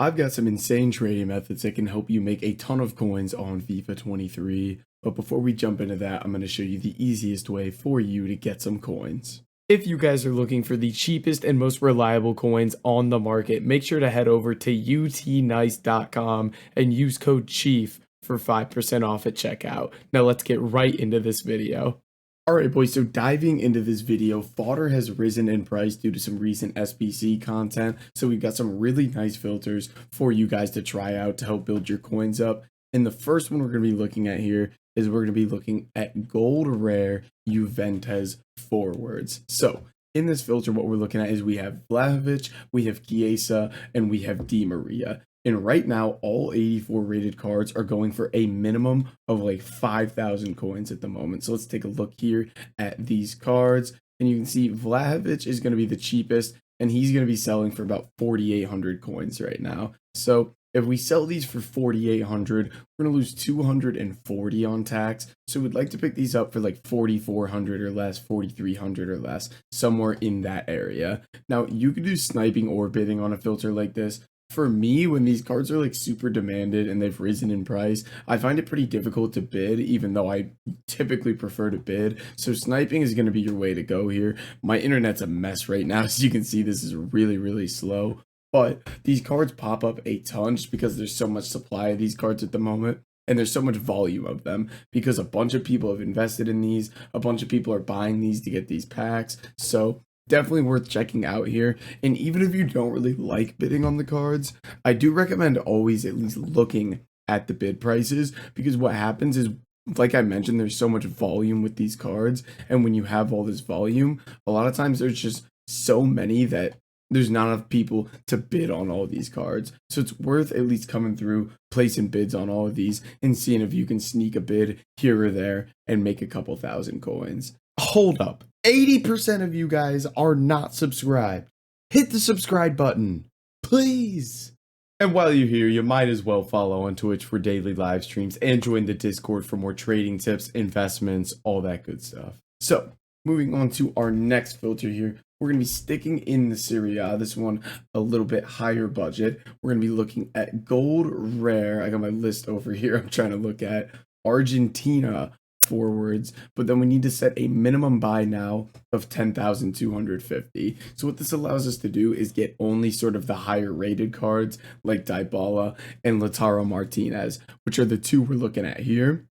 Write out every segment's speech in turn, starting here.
I've got some insane trading methods that can help you make a ton of coins on FIFA 23. But before we jump into that, I'm going to show you the easiest way for you to get some coins. If you guys are looking for the cheapest and most reliable coins on the market, make sure to head over to utnice.com and use code CHIEF for 5% off at checkout. Now let's get right into this video. Alright boys, so diving into this video, fodder has risen in price due to some recent SBC content, so we've got some really nice filters for you guys to try out to help build your coins up. And the first one we're going to be looking at here is we're going to be looking at gold rare Juventus forwards. So in this filter, what we're looking at is we have Vlahovic, we have Chiesa, and we have Di Maria. And right now, all 84 rated cards are going for a minimum of like 5,000 coins at the moment. So let's take a look here at these cards. And you can see Vlahovic is going to be the cheapest, and he's going to be selling for about 4,800 coins right now. So if we sell these for 4,800, we're going to lose 240 on tax. So we'd like to pick these up for like 4,400 or less, 4,300 or less, somewhere in that area. Now, you could do sniping or bidding on a filter like this. For me, when these cards are like super demanded and they've risen in price, I find it pretty difficult to bid, even though I typically prefer to bid. So sniping is going to be your way to go here. My internet's a mess right now, as you can see, this is really slow. But these cards pop up a ton just because there's so much supply of these cards at the moment. And there's so much volume of them because a bunch of people have invested in these. A bunch of people are buying these to get these packs. So definitely worth checking out here. And even if you don't really like bidding on the cards, I do recommend always at least looking at the bid prices, because what happens is, like I mentioned, there's so much volume with these cards. And when you have all this volume, a lot of times there's just so many that there's not enough people to bid on all of these cards. So it's worth at least coming through, placing bids on all of these, and seeing if you can sneak a bid here or there and make a couple thousand coins. Hold up. 80% of you guys are not subscribed. Hit the subscribe button, please. And while you're here, you might as well follow on Twitch for daily live streams and join the Discord for more trading tips, investments, all that good stuff. So, moving on to our next filter here, we're going to be sticking in the Serie A. This one a little bit higher budget. We're going to be looking at gold rare. I got my list over here. I'm trying to look at Argentina forwards, but then we need to set a minimum buy now of 10,250. So what this allows us to do is get only sort of the higher rated cards like Dybala and Lautaro Martinez, which are the two we're looking at here.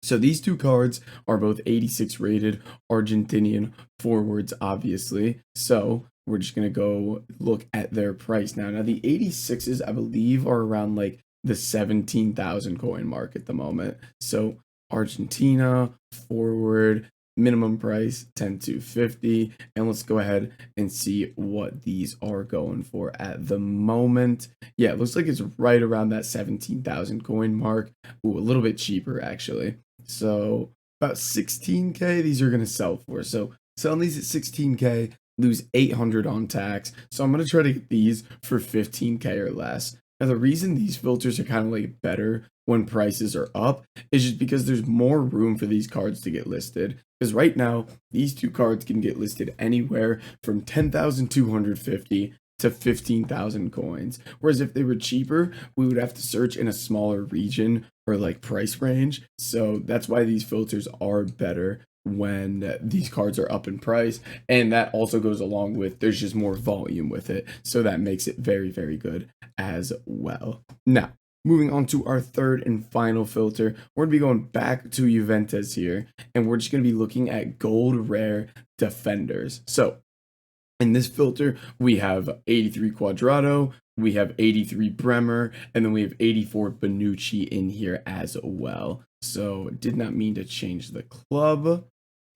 So these two cards are both 86 rated Argentinian forwards, obviously. So we're just going to go look at their price now. Now the 86s, I believe, are around like the 17,000 coin mark at the moment. So Argentina forward, minimum price 10,250, and let's go ahead and see what these are going for at the moment. Yeah, it looks like it's right around that 17,000 coin mark. Ooh, a little bit cheaper actually. So about 16k these are going to sell for. So selling these at 16k, lose 800 on tax. So I'm going to try to get these for 15k or less. Now the reason these filters are kind of like better when prices are up is just because there's more room for these cards to get listed. Because right now, these two cards can get listed anywhere from 10,250 to 15,000 coins. Whereas if they were cheaper, we would have to search in a smaller region or like price range. So that's why these filters are better when these cards are up in price. And that also goes along with there's just more volume with it. So that makes it very good as well. Now, moving on to our third and final filter, we're going to be going back to Juventus here, and we're just going to be looking at gold rare defenders. So in this filter, we have 83 Quadrado, we have 83 Bremer, and then we have 84 Bonucci in here as well. So did not mean to change the club.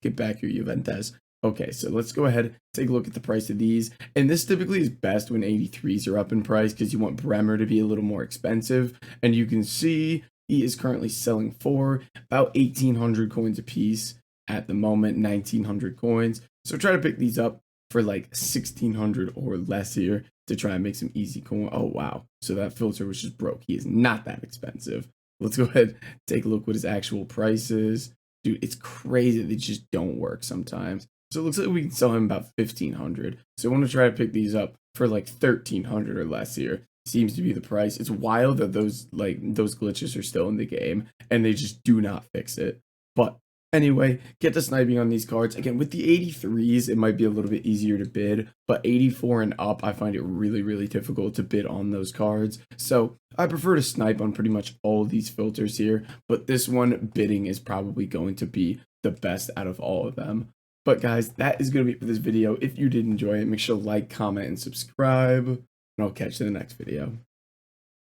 Get back your Juventus. Okay, so let's go ahead, take a look at the price of these. And this typically is best when 83s are up in price because you want Bremer to be a little more expensive. And you can see he is currently selling for about 1,800 coins a piece at the moment, 1,900 coins. So try to pick these up for like 1,600 or less here to try and make some easy coin. Oh, wow. So that filter was just broke. He is not that expensive. Let's go ahead, take a look what his actual price is. Dude, it's crazy. They just don't work sometimes. So it looks like we can sell him about 1,500. So I want to try to pick these up for like 1,300 or less here seems to be the price. It's wild that those glitches are still in the game and they just do not fix it. But anyway, get the sniping on these cards. Again, with the 83s, it might be a little bit easier to bid, but 84 and up, I find it really, really difficult to bid on those cards. So I prefer to snipe on pretty much all of these filters here, but this one, bidding is probably going to be the best out of all of them. But guys, that is going to be it for this video. If you did enjoy it, make sure to like, comment, and subscribe, and I'll catch you in the next video.